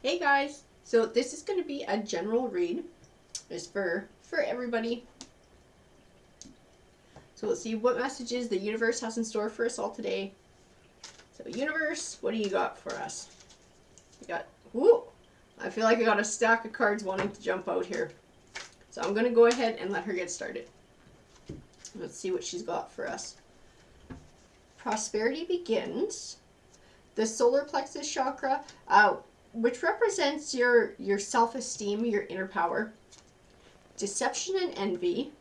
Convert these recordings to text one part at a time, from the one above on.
Hey guys, so this is going to be a general read. It's for everybody. So let's see what messages the universe has in store for us all today. So universe, what do you got for us? You got, whoo, I feel like I got a stack of cards wanting to jump out here. So I'm going to go ahead and let her get started. Let's see what she's got for us. Prosperity begins. The solar plexus chakra, which represents your self-esteem, your inner power. Deception and envy,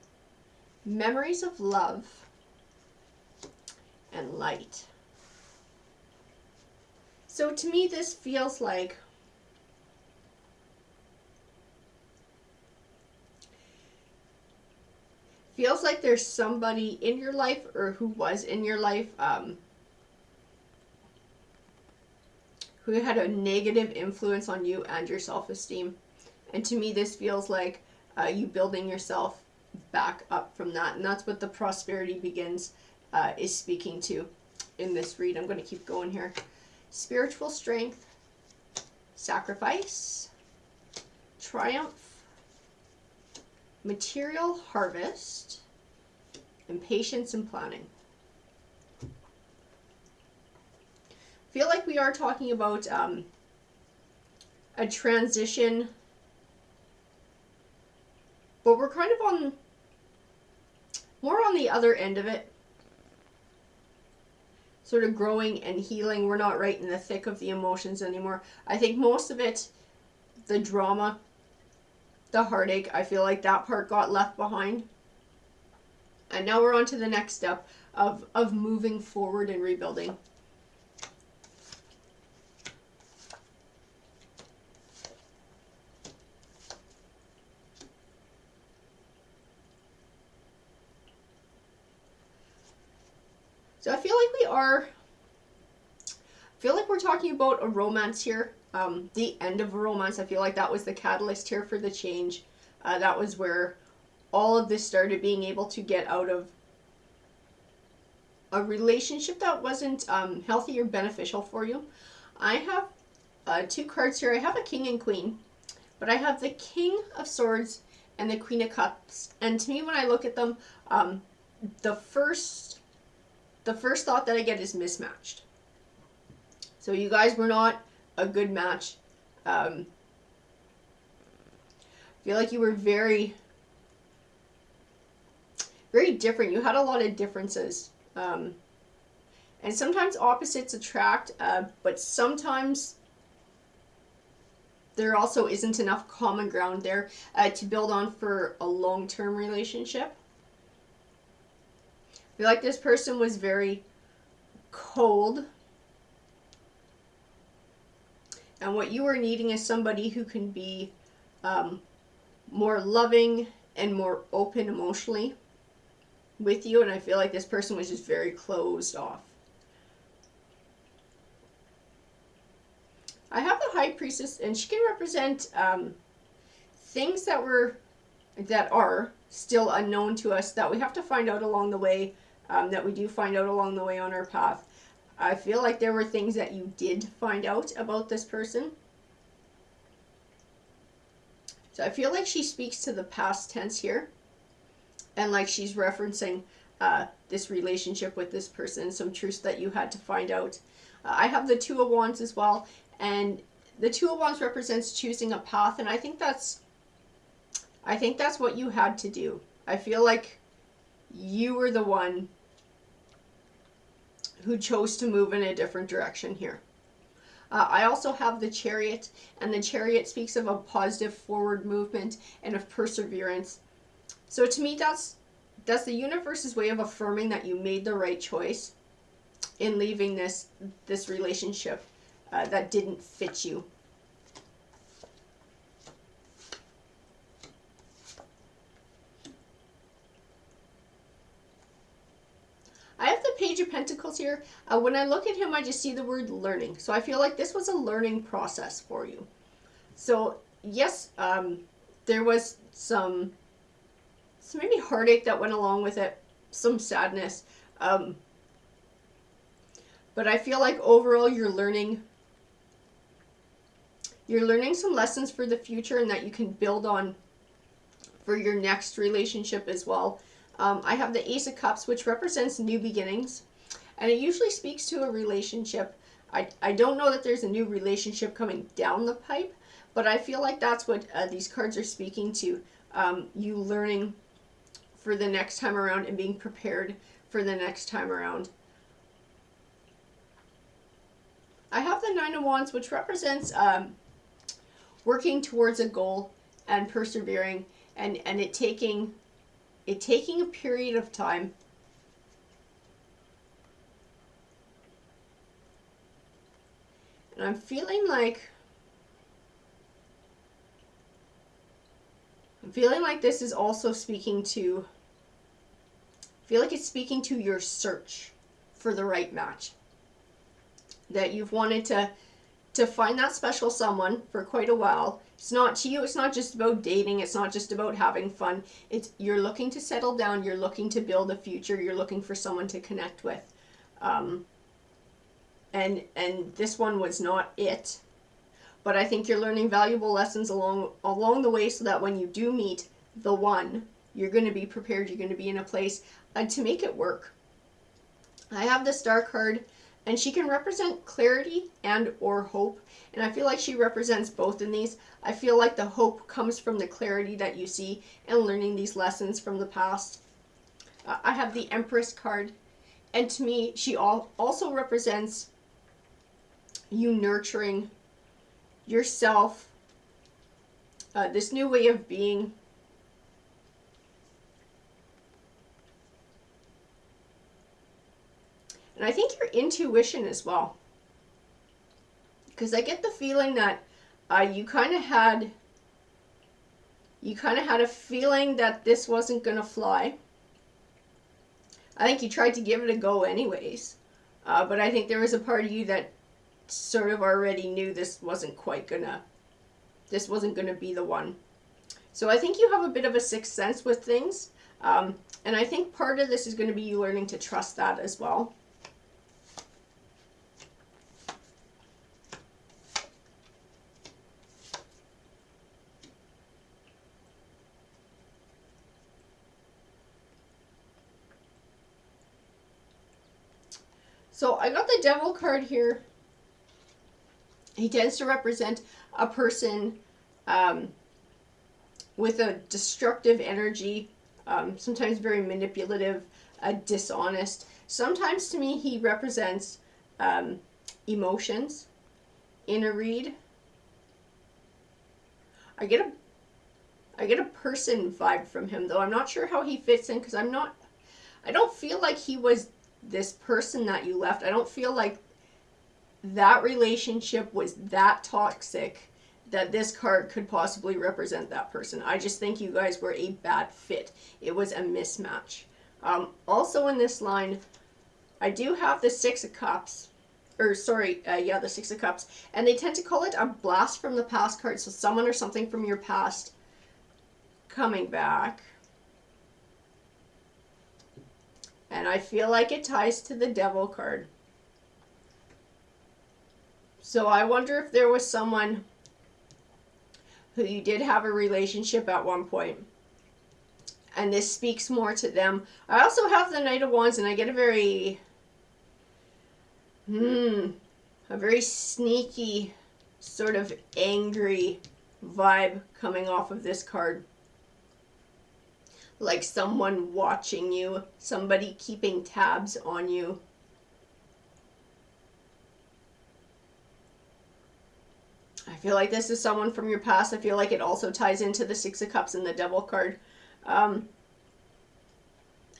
memories of love, and light. So to me, this feels like there's somebody in your life, or who was in your life, who had a negative influence on you and your self-esteem. And to me, this feels like you building yourself back up from that. And that's what the prosperity begins is speaking to in this read. I'm going to keep going here. Spiritual strength, sacrifice, triumph, material harvest, and patience and planning. I feel like we are talking about a transition, but we're kind of on more on the other end of it, sort of growing and healing. We're not right in the thick of the emotions anymore. I think most of it, the drama, the heartache, I feel like that part got left behind, and now we're on to the next step of moving forward and rebuilding. So I feel like we're talking about a romance here. The end of a romance. I feel like that was the catalyst here for the change. That was where all of this started, being able to get out of a relationship that wasn't healthy or beneficial for you. I have two cards here. I have a king and queen, but I have the King of Swords and the Queen of Cups. And to me, when I look at them, the first thought that I get is mismatched. So you guys were not a good match. I feel like you were very, very different. You had a lot of differences. And sometimes opposites attract, but sometimes there also isn't enough common ground there to build on for a long-term relationship. I feel like this person was very cold. And what you are needing is somebody who can be more loving and more open emotionally with you. And I feel like this person was just very closed off. I have the High Priestess, and she can represent things that are still unknown to us, that we have to find out along the way, that we do find out along the way on our path. I feel like there were things that you did find out about this person. So I feel like she speaks to the past tense here, and like she's referencing this relationship with this person, some truths that you had to find out. I have the Two of Wands as well, and the Two of Wands represents choosing a path, and I think that's what you had to do. I feel like you were the one who chose to move in a different direction here. I also have the Chariot, and the Chariot speaks of a positive forward movement and of perseverance. So to me, that's the universe's way of affirming that you made the right choice in leaving this relationship that didn't fit you. I have the Page of Pentacles here. When I look at him, I just see the word learning. So I feel like this was a learning process for you. So yes, there was some maybe heartache that went along with it, some sadness. But I feel like overall you're learning you're learning some lessons for the future and that you can build on for your next relationship as well. I have the Ace of Cups, which represents new beginnings, and it usually speaks to a relationship. I don't know that there's a new relationship coming down the pipe, but I feel like that's what these cards are speaking to. You learning for the next time around and being prepared for the next time around. I have the Nine of Wands, which represents working towards a goal and persevering, and it taking a period of time. And I'm feeling like this is also speaking to, I feel like it's speaking to your search for the right match. That you've wanted to find that special someone for quite a while. It's not just about dating, it's not just about having fun. You're looking to settle down, you're looking to build a future, you're looking for someone to connect with. And this one was not it. But I think you're learning valuable lessons along the way so that when you do meet the one, you're going to be prepared, you're going to be in a place to make it work. I have the Star card, and she can represent clarity and or hope, and I feel like she represents both in these. I feel like the hope comes from the clarity that you see and learning these lessons from the past. I have the Empress card, and to me she also represents you nurturing yourself, this new way of being. And I think your intuition as well. Because I get the feeling that you kind of had a feeling that this wasn't going to fly. I think you tried to give it a go anyways. But I think there was a part of you that sort of already knew this wasn't gonna be the one. So I think you have a bit of a sixth sense with things. And I think part of this is going to be you learning to trust that as well. So I got the Devil card here. He tends to represent a person with a destructive energy, sometimes very manipulative, dishonest. Sometimes to me he represents emotions in a read. I get a person vibe from him, though I'm not sure how he fits in, because I don't feel like he was this person that you left. I don't feel like that relationship was that toxic that this card could possibly represent that person. I just think you guys were a bad fit. It was a mismatch. Also in this line, I do have the Six of Cups. The Six of Cups. And they tend to call it a blast from the past card. So someone or something from your past coming back. And I feel like it ties to the Devil card. So I wonder if there was someone who you did have a relationship at one point, and this speaks more to them. I also have the Knight of Wands, and I get a very sneaky, sort of angry vibe coming off of this card. Like someone watching you, somebody keeping tabs on you. I feel like this is someone from your past. I feel like it also ties into the Six of Cups and the Devil card. I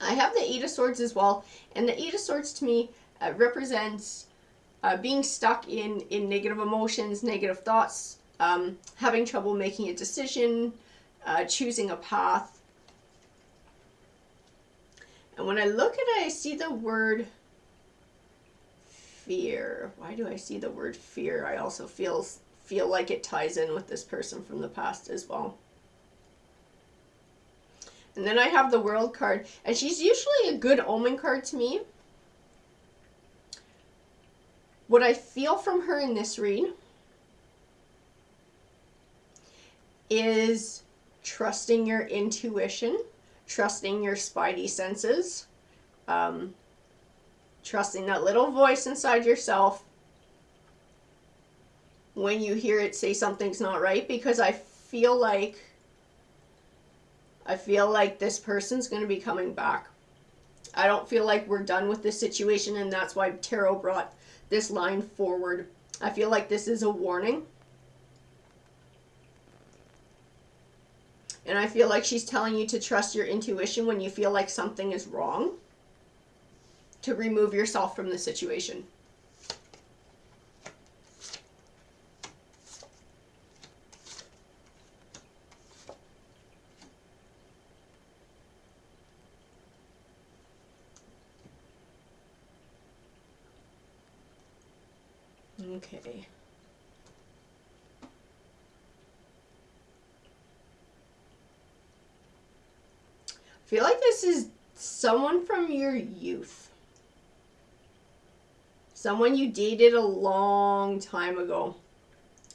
have the Eight of Swords as well. And the Eight of Swords to me represents being stuck in negative emotions, negative thoughts, having trouble making a decision, choosing a path. And when I look at it, I see the word fear. Why do I see the word fear? I also feel like it ties in with this person from the past as well. And then I have the World card, and she's usually a good omen card to me. What I feel from her in this read is trusting your intuition, trusting your spidey senses, trusting that little voice inside yourself when you hear it say something's not right, because I feel like this person's going to be coming back. I don't feel like we're done with this situation, and that's why Tarot brought this line forward. I feel like this is a warning. And I feel like she's telling you to trust your intuition when you feel like something is wrong, to remove yourself from the situation. Okay. I feel like this is someone from your youth. Someone you dated a long time ago.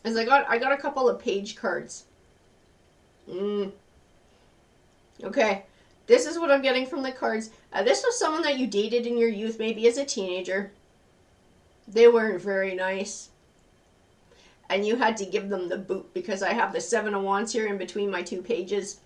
As I got a couple of page cards. Okay. This is what I'm getting from the cards. This was someone that you dated in your youth, maybe as a teenager. They weren't very nice. And you had to give them the boot, because I have the Seven of Wands here in between my two pages.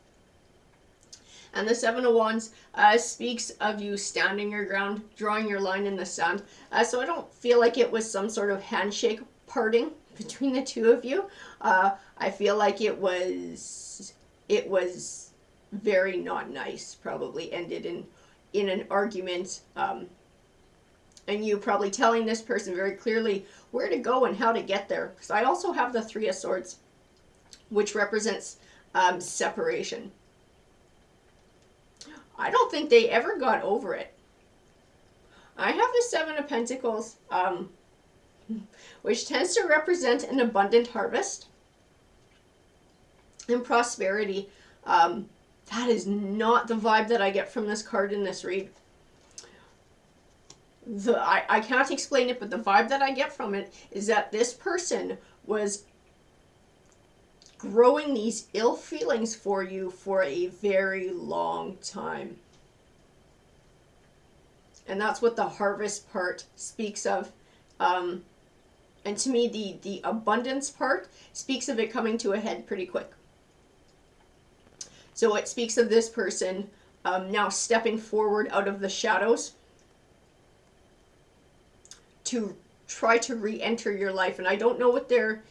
And the Seven of Wands speaks of you standing your ground, drawing your line in the sand. So I don't feel like it was some sort of handshake parting between the two of you. I feel like it was very not nice. Probably ended in an argument. And you probably telling this person very clearly where to go and how to get there. Because I also have the Three of Swords, which represents separation. I don't think they ever got over it. I have the Seven of Pentacles, which tends to represent an abundant harvest and prosperity. That is not the vibe that I get from this card in this read. I can't explain it, but the vibe that I get from it is that this person was growing these ill feelings for you for a very long time. And that's what the harvest part speaks of. And to me, the abundance part speaks of it coming to a head pretty quick. So it speaks of this person now stepping forward out of the shadows to try to re-enter your life. And I don't know what their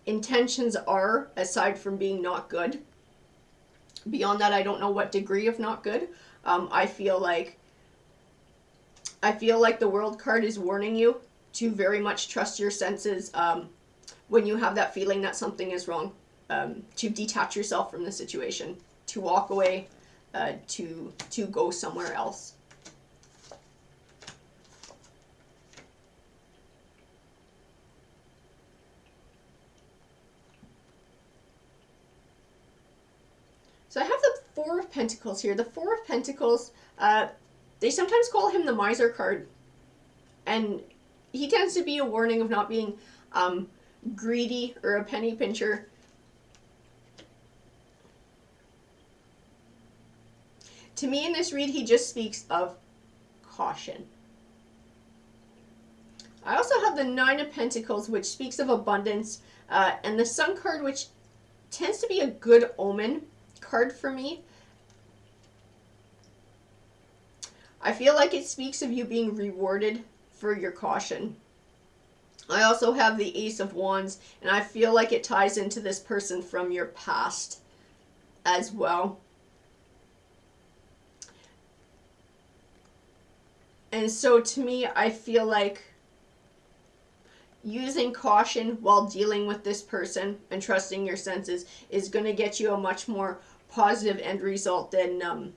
intentions are, aside from being not good. Beyond that, I don't know what degree of not good. I feel like the World card is warning you to very much trust your senses when you have that feeling that something is wrong. To detach yourself from the situation, to walk away, to go somewhere else. So I have the Four of Pentacles here. The Four of Pentacles, they sometimes call him the Miser card. And he tends to be a warning of not being greedy or a penny pincher. To me in this read, he just speaks of caution. I also have the Nine of Pentacles, which speaks of abundance, and the Sun card, which tends to be a good omen card for me. I feel like it speaks of you being rewarded for your caution. I also have the Ace of Wands, and I feel like it ties into this person from your past as well. And so to me, I feel like using caution while dealing with this person and trusting your senses is going to get you a much more positive end result than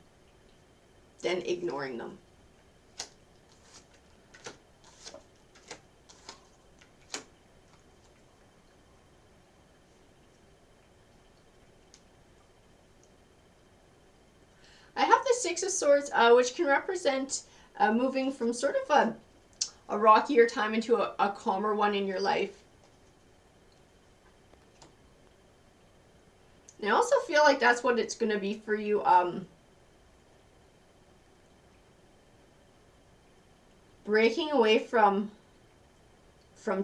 ignoring them. I have the Six of Swords, which can represent moving from sort of a rockier time into a calmer one in your life. I also feel like that's what it's going to be for you. Breaking away from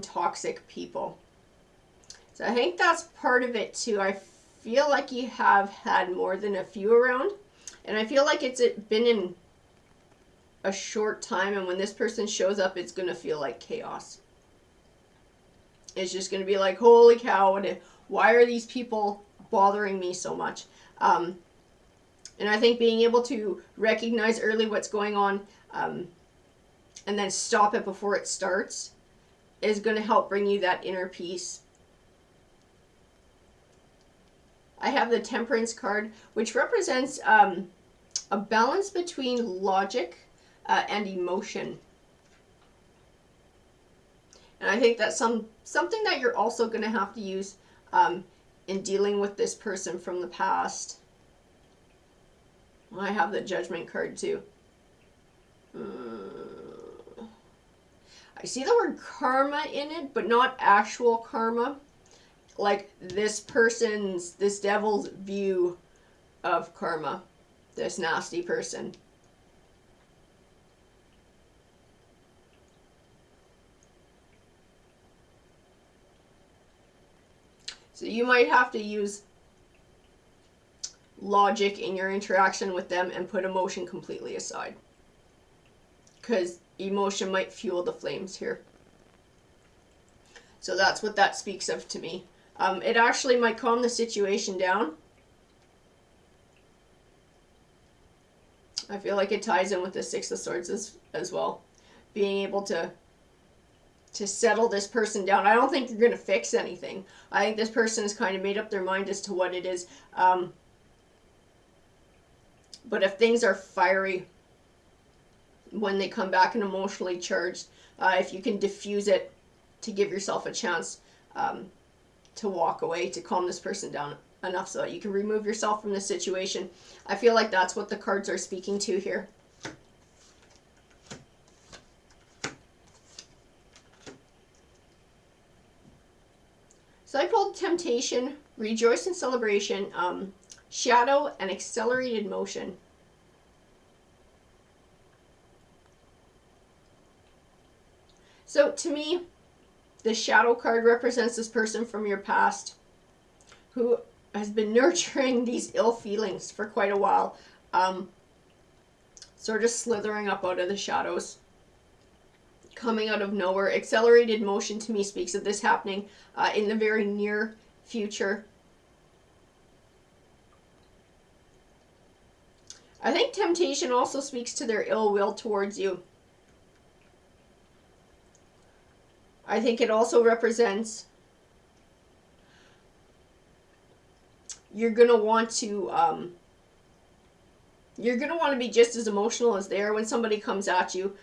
toxic people. So I think that's part of it too. I feel like you have had more than a few around, and I feel like it's been in a short time, and when this person shows up, it's going to feel like chaos. It's just going to be like, holy cow, why are these people bothering me so much? And I think being able to recognize early what's going on, and then stop it before it starts, is going to help bring you that inner peace. I have the Temperance card, which represents a balance between logic and emotion. And I think that's something that you're also going to have to use in dealing with this person from the past. I have the Judgment card too. I see the word karma in it, but not actual karma. Like this devil's view of karma. This nasty person. So you might have to use logic in your interaction with them and put emotion completely aside. Because emotion might fuel the flames here. So that's what that speaks of to me. It actually might calm the situation down. I feel like it ties in with the Six of Swords as well. Being able to settle this person down. I don't think you're going to fix anything. I think this person has kind of made up their mind as to what it is. But if things are fiery when they come back and emotionally charged, if you can diffuse it to give yourself a chance to walk away, to calm this person down enough so that you can remove yourself from the situation. I feel like that's what the cards are speaking to here. So I pulled Temptation, Rejoice and Celebration, Shadow, and Accelerated Motion. So to me, the Shadow card represents this person from your past who has been nurturing these ill feelings for quite a while, sort of slithering up out of the shadows, coming out of nowhere. Accelerated Motion to me speaks of this happening in the very near future. I think Temptation also speaks to their ill will towards you. I think it also represents you're gonna want to be just as emotional as they are when somebody comes at you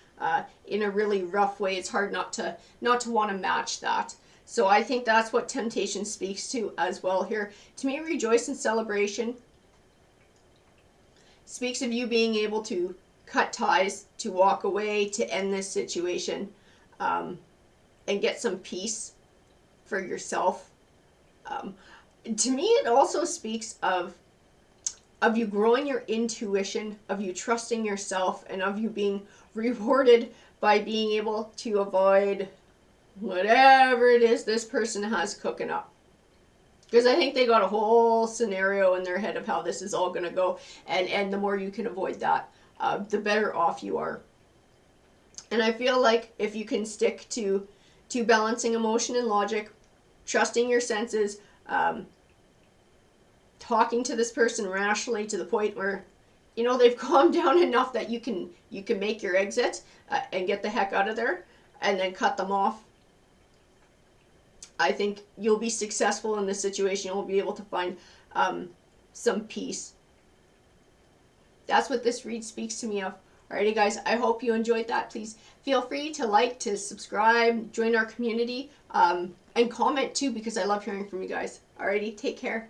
in a really rough way. It's hard not to want to match that. So I think that's what Temptation speaks to as well here. To me, Rejoice and Celebration speaks of you being able to cut ties, to walk away, to end this situation, and get some peace for yourself. To me, it also speaks of you growing your intuition, of you trusting yourself, and of you being rewarded by being able to avoid whatever it is this person has cooking up. Because I think they got a whole scenario in their head of how this is all going to go. And the more you can avoid that, the better off you are. And I feel like if you can stick to balancing emotion and logic, trusting your senses, talking to this person rationally to the point where, you know, they've calmed down enough that you can make your exit and get the heck out of there and then cut them off. I think you'll be successful in this situation. You'll be able to find some peace. That's what this read speaks to me of. Alrighty guys, I hope you enjoyed that. Please feel free to like, to subscribe, join our community, and comment too, because I love hearing from you guys. Alrighty, take care.